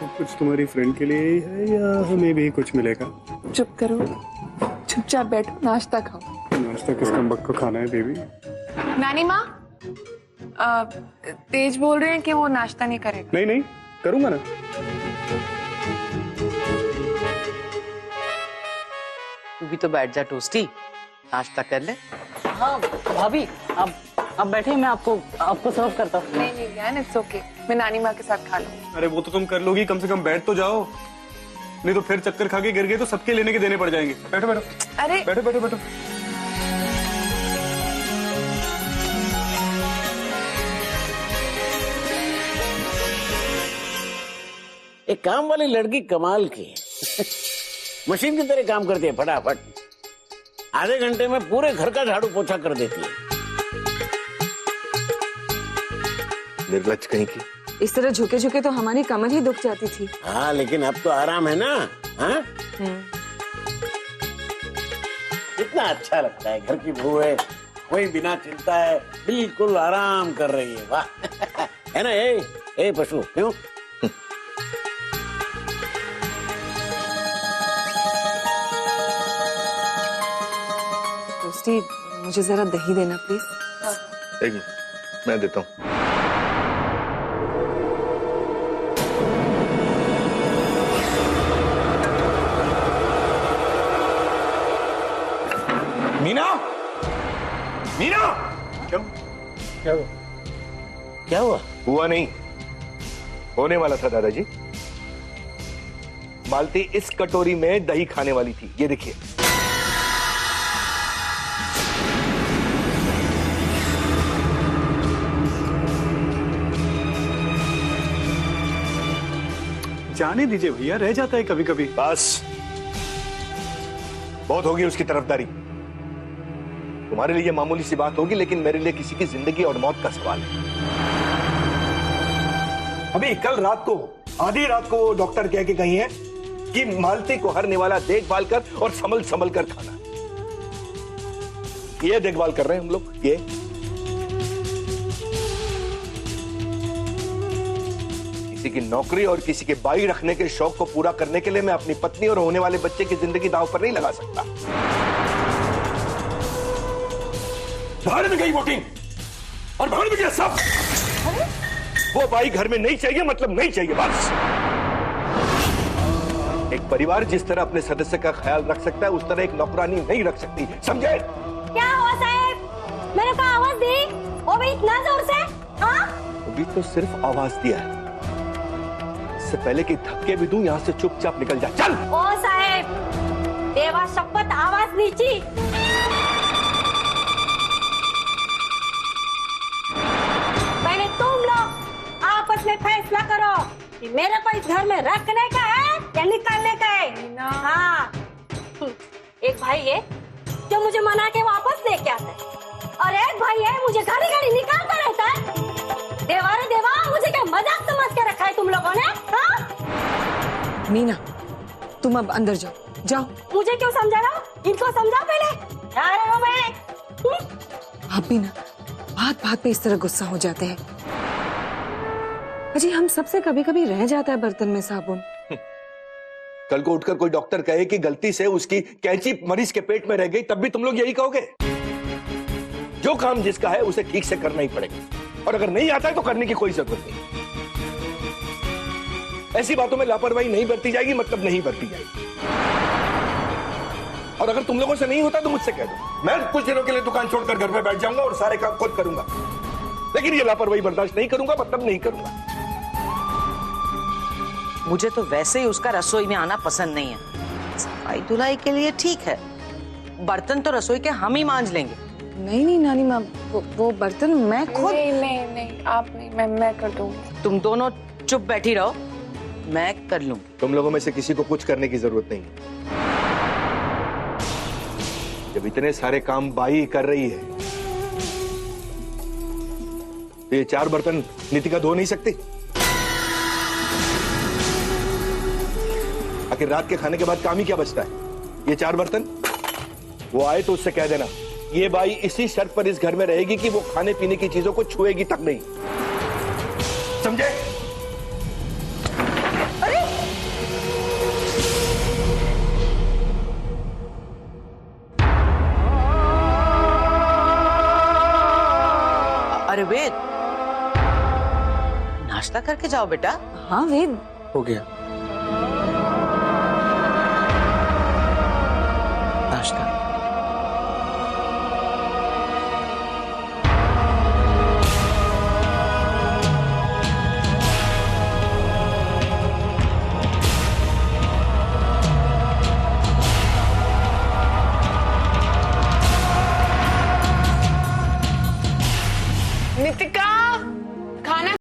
कुछ तुम्हारी फ्रेंड के लिए ही है या हमें भी कुछ मिलेगा? चुप करो, चुपचाप बैठो, नाश्ता खाओ। नाश्ता किस कमबख्त को खाना है बेबी? नानी माँ, तेज बोल रहे हैं कि वो नाश्ता नहीं करेगा। नहीं नहीं, करूंगा ना। तू भी तो बैठ जा टोस्टी, नाश्ता कर ले। हाँ भाभी, आप बैठिए, मैं आपको सर्व करता हूँ। नहीं नहीं ज्ञान, इट्स ओके, मैं नानी माँ के साथ खा लूंगी। अरे वो तो तुम कर लोगी, कम से कम बैठ तो जाओ, नहीं तो फिर चक्कर खा के गिर गए तो सबके लेने के देने पड़ जाएंगे। बैठो बैठो। अरे बैठो बैठो बैठो। एक काम वाली लड़की कमाल की मशीन की तरह काम करती है, फटाफट आधे घंटे में पूरे घर का झाड़ू पोछा कर देती है। निर्लज कहीं की। इस तरह झुके झुके तो हमारी कमर ही दुख जाती थी। हाँ लेकिन अब तो आराम है ना। हाँ कितना अच्छा लगता है, घर की बहू है, कोई बिना चिंता है, बिल्कुल आराम कर रही है। वाह है ना? ए पशु क्यों? दोस्ती, मुझे जरा दही देना प्लीज। एक मिनट, मैं देता हूँ। मीना, मीना, क्यों? क्या हुआ? क्या हुआ? हुआ नहीं, होने वाला था दादाजी। मालती इस कटोरी में दही खाने वाली थी, ये देखिए। जाने दीजिए भैया, रह जाता है कभी कभी। बस बहुत होगी उसकी तरफदारी। तुम्हारे लिए मामूली सी बात होगी, लेकिन मेरे लिए किसी की जिंदगी और मौत का सवाल है। अभी कल रात को, आधी रात को डॉक्टर कह के गई है कि मालती को हर निवाला देखभाल कर और संभल संभल कर खाना। ये देखभाल कर रहे हैं हम लोग। ये किसी की नौकरी और किसी के बाई रखने के शौक को पूरा करने के लिए मैं अपनी पत्नी और होने वाले बच्चे की जिंदगी दांव पर नहीं लगा सकता। बाहर में गई वोटिंग और बाहर में गया सब। वो बाई घर में नहीं चाहिए, मतलब नहीं चाहिए बस। एक परिवार जिस तरह अपने सदस्य का ख्याल रख सकता है, उस तरह एक नौकरानी नहीं रख सकती, समझे? क्या हुआ साहब? मेरे को आवाज दी? वो भी इतना जोर से? हाँ? अभी तो सिर्फ आवाज दिया है, इससे पहले कि धक्के भी दूं, यहां से चुपचाप निकल जा। चल। ओ साहब, देवा शपथ, आवाज नीची। पहले तुम लोग आपस में फैसला करो कि मेरे को इस घर में रखने का है या निकालने का है। हाँ, एक भाई है जो मुझे मना के वापस लेके आता है, और एक भाई है मुझे घड़ी घड़ी निकालता रहता है। देवा रे देवा, मुझे क्या मजाक समझ के रखा है तुम लोगों ने? हाँ? मीना, तुम अब अंदर जाओ, जाओ। मुझे क्यों समझा रहा? इनको समझाओ पहले। अरे वो मैं आप भी ना बात बात पे इस तरह गुस्सा हो जाते हैं। अजी, हम सबसे कभी कभी रह जाता है बर्तन में साबुन। कल को उठकर कोई डॉक्टर कहे कि गलती से उसकी कैंची मरीज के पेट में रह गई, तब भी तुम लोग यही कहोगे? जो काम जिसका है उसे ठीक से करना ही पड़ेगा, और अगर नहीं आता है तो करने की कोई जरूरत नहीं। ऐसी बातों में लापरवाही नहीं बरती जाएगी, मतलब नहीं बरती जाएगी। और अगर तुम लोगों से नहीं होता तो मुझसे कह दो, मैं कुछ दिनों के लिए दुकान छोड़कर घर में बैठ जाऊंगा और सारे काम खुद करूंगा। लेकिन ये लापरवाही बर्दाश्त नहीं करूंगा, मतलब नहीं करूंगा। मुझे तो वैसे ही उसका रसोई में आना पसंद नहीं है। सफाई धुलाई के लिए ठीक है, बर्तन तो रसोई के हम ही मांज लेंगे। नहीं नहीं नानी माँ, वो बर्तन मैं खुद। नहीं, आप नहीं, मैं कर दूंगी। तुम दोनों चुप बैठी रहो, मैं कर लूंगी। तुम लोगों में से किसी को कुछ करने की जरूरत नहीं है। जब इतने सारे काम बाई कर रही है तो ये 4 बर्तन नीतिका धो नहीं सकती? आखिर रात के खाने के बाद काम ही क्या बचता है? ये 4 बर्तन। वो आए तो उससे कह देना, ये बाई इसी शर्त पर इस घर में रहेगी कि वो खाने पीने की चीजों को छुएगी तक नहीं, समझे? अरे अरे वेद, नाश्ता करके जाओ बेटा। हाँ वेद, हो गया नाश्ता।